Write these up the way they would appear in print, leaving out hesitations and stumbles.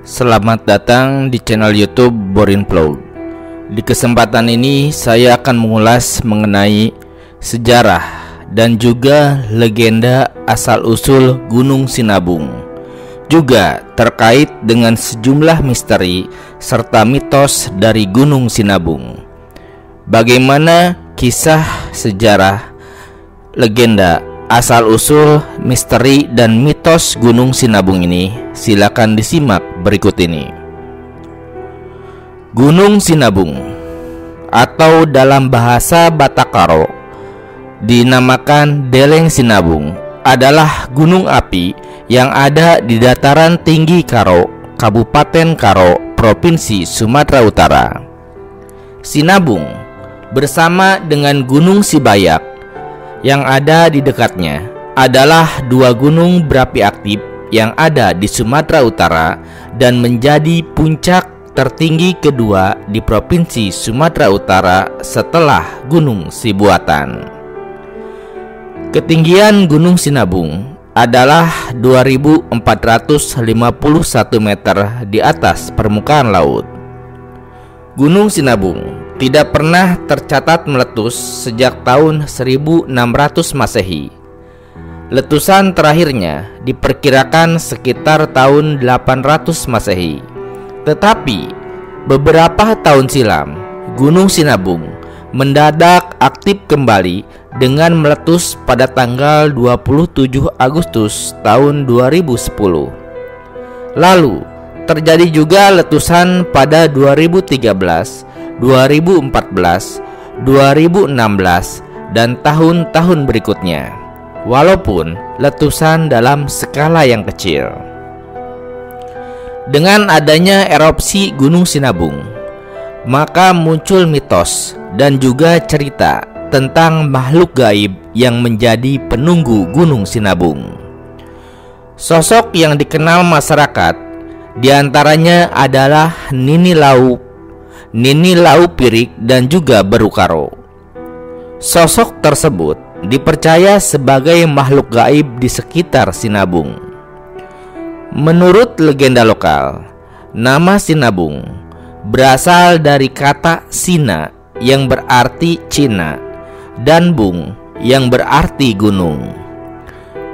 Selamat datang di channel YouTube Borin Vlog. Di kesempatan ini saya akan mengulas mengenai sejarah dan juga legenda asal-usul Gunung Sinabung, juga terkait dengan sejumlah misteri serta mitos dari Gunung Sinabung. Bagaimana kisah sejarah, legenda, asal-usul, misteri, dan mitos Gunung Sinabung ini? Silakan disimak berikut ini. Gunung Sinabung atau dalam bahasa Batakaro dinamakan Deleng Sinabung adalah gunung api yang ada di dataran tinggi Karo, Kabupaten Karo, Provinsi Sumatera Utara. Sinabung bersama dengan Gunung Sibayak yang ada di dekatnya adalah dua gunung berapi aktif yang ada di Sumatera Utara dan menjadi puncak tertinggi kedua di Provinsi Sumatera Utara setelah Gunung Sibuatan. Ketinggian Gunung Sinabung adalah 2.451 meter di atas permukaan laut. Gunung Sinabung tidak pernah tercatat meletus sejak tahun 1600 Masehi. Letusan terakhirnya diperkirakan sekitar tahun 800 Masehi. Tetapi beberapa tahun silam, Gunung Sinabung mendadak aktif kembali dengan meletus pada tanggal 27 Agustus tahun 2010. Lalu terjadi juga letusan pada 2013, 2014, 2016, dan tahun-tahun berikutnya. Walaupun letusan dalam skala yang kecil. Dengan adanya erupsi Gunung Sinabung, maka muncul mitos dan juga cerita tentang makhluk gaib yang menjadi penunggu Gunung Sinabung. Sosok yang dikenal masyarakat diantaranya adalah Nini Lau Pirik, dan juga Berukaro. Sosok tersebut dipercaya sebagai makhluk gaib di sekitar Sinabung. Menurut legenda lokal, nama Sinabung berasal dari kata Sina yang berarti Cina dan Bung yang berarti gunung.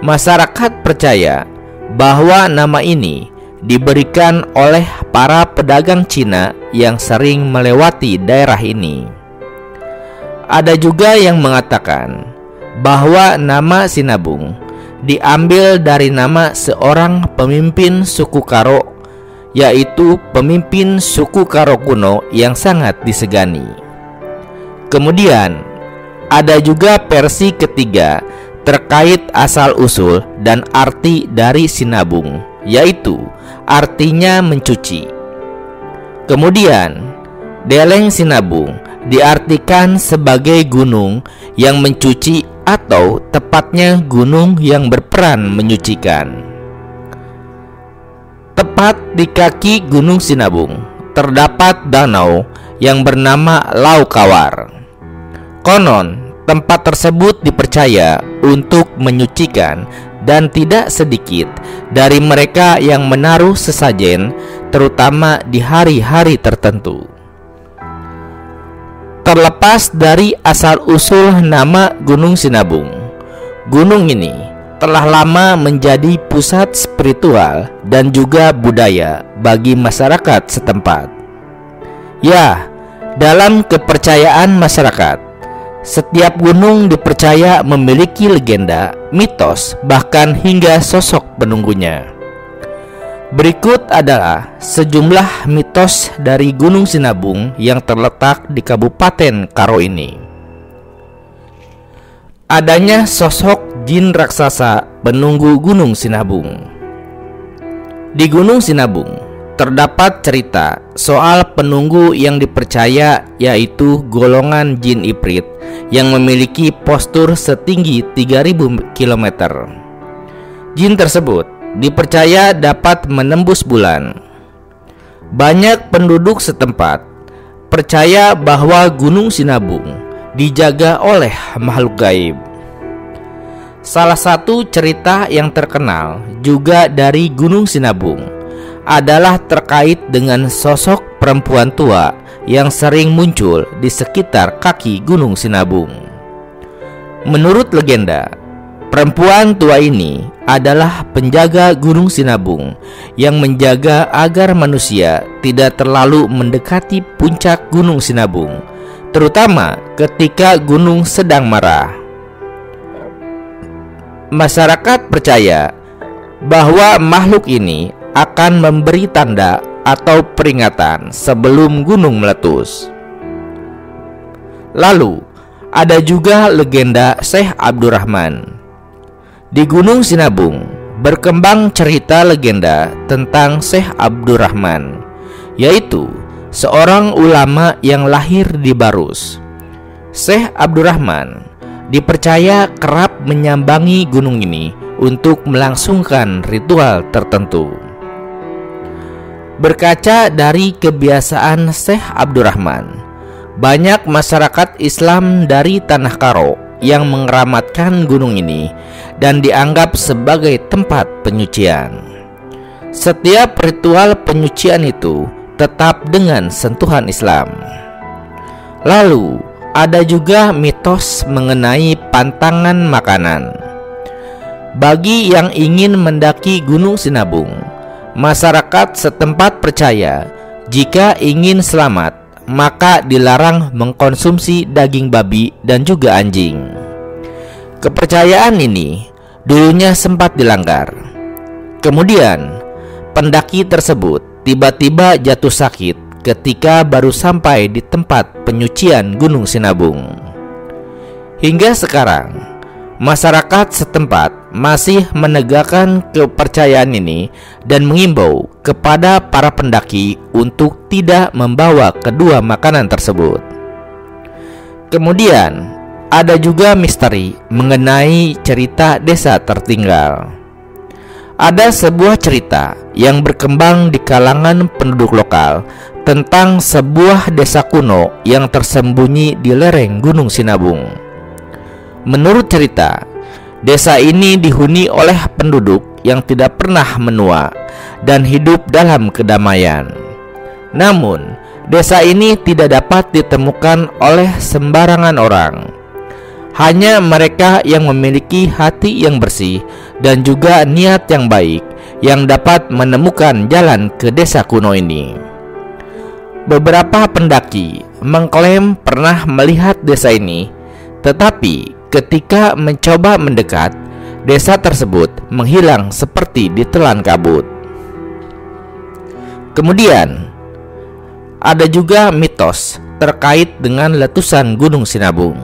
Masyarakat percaya bahwa nama ini diberikan oleh para pedagang Cina yang sering melewati daerah ini. Ada juga yang mengatakan bahwa nama Sinabung diambil dari nama seorang pemimpin suku Karo, yaitu pemimpin suku Karo kuno yang sangat disegani. Kemudian ada juga versi ketiga terkait asal-usul dan arti dari Sinabung, yaitu artinya mencuci. Kemudian Deleng Sinabung diartikan sebagai gunung yang mencuci atau tepatnya gunung yang berperan menyucikan. Tepat di kaki Gunung Sinabung terdapat danau yang bernama Lau Kawar. Konon tempat tersebut dipercaya untuk menyucikan, dan tidak sedikit dari mereka yang menaruh sesajen, terutama di hari-hari tertentu. Terlepas dari asal-usul nama Gunung Sinabung, gunung ini telah lama menjadi pusat spiritual dan juga budaya bagi masyarakat setempat. Ya, dalam kepercayaan masyarakat, setiap gunung dipercaya memiliki legenda, mitos, bahkan hingga sosok penunggunya. Berikut adalah sejumlah mitos dari Gunung Sinabung yang terletak di Kabupaten Karo ini. Adanya sosok jin raksasa penunggu Gunung Sinabung. Di Gunung Sinabung terdapat cerita soal penunggu yang dipercaya, yaitu golongan jin Ifrit yang memiliki postur setinggi 3000 km. Jin tersebut dipercaya dapat menembus bulan. Banyak penduduk setempat percaya bahwa Gunung Sinabung dijaga oleh makhluk gaib. Salah satu cerita yang terkenal juga dari Gunung Sinabung adalah terkait dengan sosok perempuan tua yang sering muncul di sekitar kaki Gunung Sinabung. Menurut legenda, perempuan tua ini adalah penjaga Gunung Sinabung yang menjaga agar manusia tidak terlalu mendekati puncak Gunung Sinabung, terutama ketika gunung sedang marah. Masyarakat percaya bahwa makhluk ini akan memberi tanda atau peringatan sebelum gunung meletus. Lalu, ada juga legenda Syekh Abdurrahman. Di Gunung Sinabung berkembang cerita legenda tentang Syekh Abdurrahman, yaitu seorang ulama yang lahir di Barus. Syekh Abdurrahman dipercaya kerap menyambangi gunung ini untuk melangsungkan ritual tertentu. Berkaca dari kebiasaan Syekh Abdurrahman, banyak masyarakat Islam dari Tanah Karo yang mengeramatkan gunung ini dan dianggap sebagai tempat penyucian. Setiap ritual penyucian itu tetap dengan sentuhan Islam. Lalu, ada juga mitos mengenai pantangan makanan. Bagi yang ingin mendaki Gunung Sinabung, masyarakat setempat percaya jika ingin selamat, maka dilarang mengkonsumsi daging babi dan juga anjing. Kepercayaan ini dulunya sempat dilanggar. Kemudian, pendaki tersebut tiba-tiba jatuh sakit ketika baru sampai di tempat penyucian Gunung Sinabung. Hingga sekarang, masyarakat setempat masih menegakkan kepercayaan ini dan mengimbau kepada para pendaki untuk tidak membawa kedua makanan tersebut. Kemudian, ada juga misteri mengenai cerita desa tertinggal. Ada sebuah cerita yang berkembang di kalangan penduduk lokal tentang sebuah desa kuno yang tersembunyi di lereng Gunung Sinabung. Menurut cerita, desa ini dihuni oleh penduduk yang tidak pernah menua dan hidup dalam kedamaian. Namun, desa ini tidak dapat ditemukan oleh sembarangan orang. Hanya mereka yang memiliki hati yang bersih dan juga niat yang baik yang dapat menemukan jalan ke desa kuno ini. Beberapa pendaki mengklaim pernah melihat desa ini, tetapi ketika mencoba mendekat, desa tersebut menghilang seperti ditelan kabut. Kemudian, ada juga mitos terkait dengan letusan Gunung Sinabung.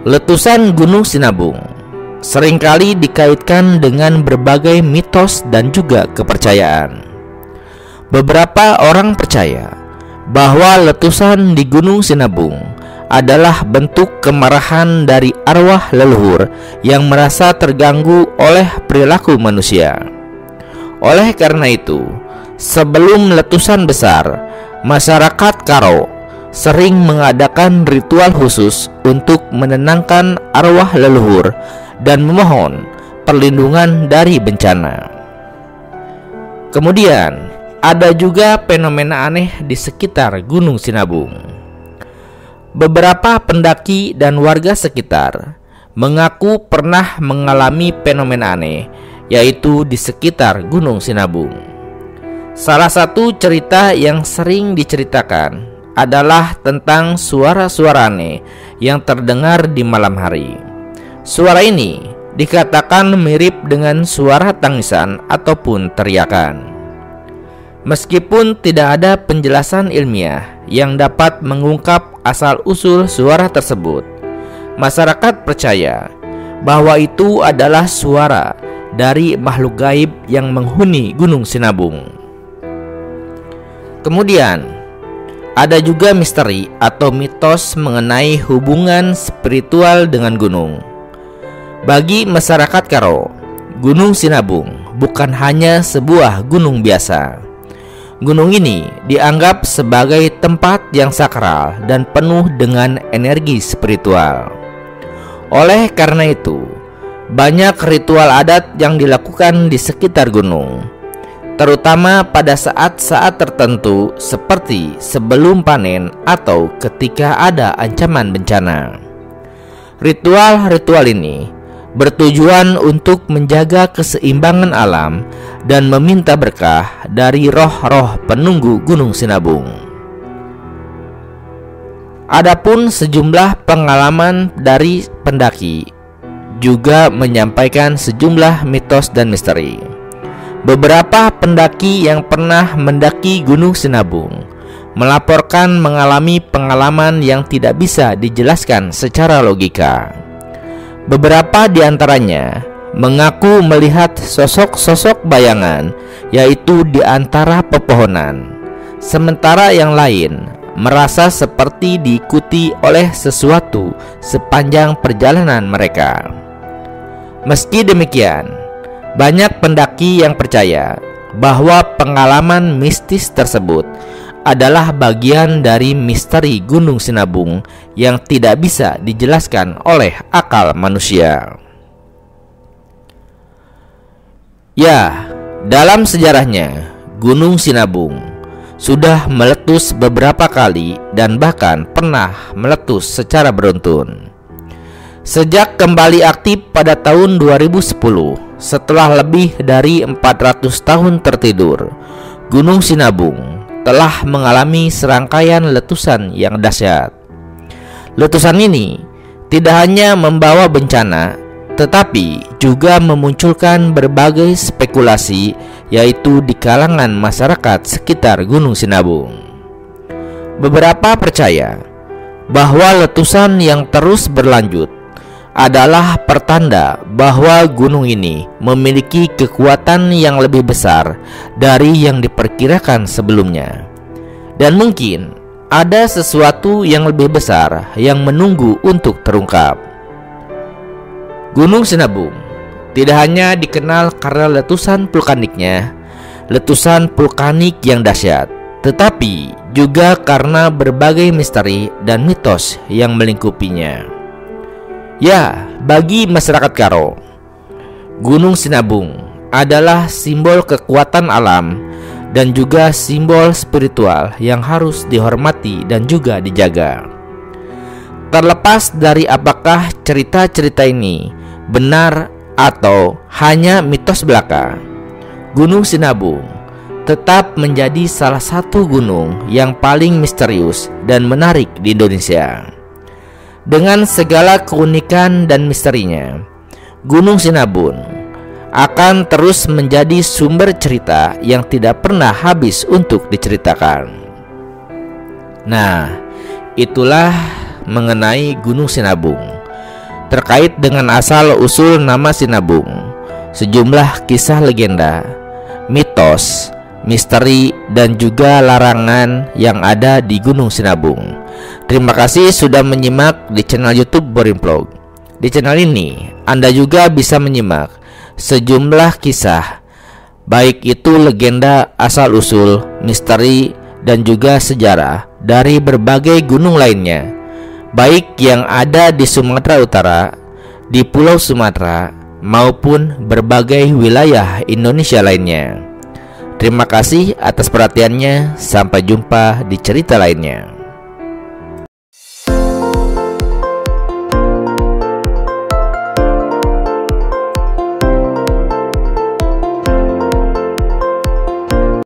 Letusan Gunung Sinabung seringkali dikaitkan dengan berbagai mitos dan juga kepercayaan. Beberapa orang percaya bahwa letusan di Gunung Sinabung adalah bentuk kemarahan dari arwah leluhur yang merasa terganggu oleh perilaku manusia. Oleh karena itu, sebelum letusan besar, masyarakat Karo sering mengadakan ritual khusus untuk menenangkan arwah leluhur dan memohon perlindungan dari bencana. Kemudian, ada juga fenomena aneh di sekitar Gunung Sinabung. Beberapa pendaki dan warga sekitar mengaku pernah mengalami fenomena aneh, yaitu di sekitar Gunung Sinabung. Salah satu cerita yang sering diceritakan adalah tentang suara-suara aneh yang terdengar di malam hari. Suara ini dikatakan mirip dengan suara tangisan ataupun teriakan. Meskipun tidak ada penjelasan ilmiah yang dapat mengungkap asal-usul suara tersebut, masyarakat percaya bahwa itu adalah suara dari makhluk gaib yang menghuni Gunung Sinabung. Kemudian, ada juga misteri atau mitos mengenai hubungan spiritual dengan gunung. Bagi masyarakat Karo, Gunung Sinabung bukan hanya sebuah gunung biasa. Gunung ini dianggap sebagai tempat yang sakral dan penuh dengan energi spiritual. Oleh karena itu, banyak ritual adat yang dilakukan di sekitar gunung. terutama pada saat-saat tertentu seperti sebelum panen atau ketika ada ancaman bencana. Ritual-ritual ini bertujuan untuk menjaga keseimbangan alam dan meminta berkah dari roh-roh penunggu Gunung Sinabung. Adapun sejumlah pengalaman dari pendaki juga menyampaikan sejumlah mitos dan misteri. Beberapa pendaki yang pernah mendaki Gunung Sinabung melaporkan mengalami pengalaman yang tidak bisa dijelaskan secara logika. Beberapa di antaranya mengaku melihat sosok-sosok bayangan, yaitu di antara pepohonan, sementara yang lain merasa seperti diikuti oleh sesuatu sepanjang perjalanan mereka. Meski demikian, banyak pendaki yang percaya bahwa pengalaman mistis tersebut adalah bagian dari misteri Gunung Sinabung yang tidak bisa dijelaskan oleh akal manusia. Ya, dalam sejarahnya, Gunung Sinabung sudah meletus beberapa kali dan bahkan pernah meletus secara beruntun. Sejak kembali aktif pada tahun 2010, setelah lebih dari 400 tahun tertidur, Gunung Sinabung telah mengalami serangkaian letusan yang dahsyat. Letusan ini tidak hanya membawa bencana, tetapi juga memunculkan berbagai spekulasi, yaitu di kalangan masyarakat sekitar Gunung Sinabung. Beberapa percaya bahwa letusan yang terus berlanjut adalah pertanda bahwa gunung ini memiliki kekuatan yang lebih besar dari yang diperkirakan sebelumnya. Dan mungkin ada sesuatu yang lebih besar yang menunggu untuk terungkap. Gunung Sinabung tidak hanya dikenal karena letusan vulkaniknya, letusan vulkanik yang dahsyat, tetapi juga karena berbagai misteri dan mitos yang melingkupinya. Ya, bagi masyarakat Karo, Gunung Sinabung adalah simbol kekuatan alam dan juga simbol spiritual yang harus dihormati dan juga dijaga. Terlepas dari apakah cerita-cerita ini benar atau hanya mitos belaka, Gunung Sinabung tetap menjadi salah satu gunung yang paling misterius dan menarik di Indonesia. Dengan segala keunikan dan misterinya, Gunung Sinabung akan terus menjadi sumber cerita yang tidak pernah habis untuk diceritakan. Nah, itulah mengenai Gunung Sinabung. Terkait dengan asal-usul nama Sinabung, sejumlah kisah legenda, mitos, misteri, dan juga larangan yang ada di Gunung Sinabung. Terima kasih sudah menyimak di channel YouTube Boring Vlog. Di channel ini Anda juga bisa menyimak sejumlah kisah, baik itu legenda, asal-usul, misteri, dan juga sejarah dari berbagai gunung lainnya, baik yang ada di Sumatera Utara, di Pulau Sumatera, maupun berbagai wilayah Indonesia lainnya. Terima kasih atas perhatiannya. Sampai jumpa di cerita lainnya.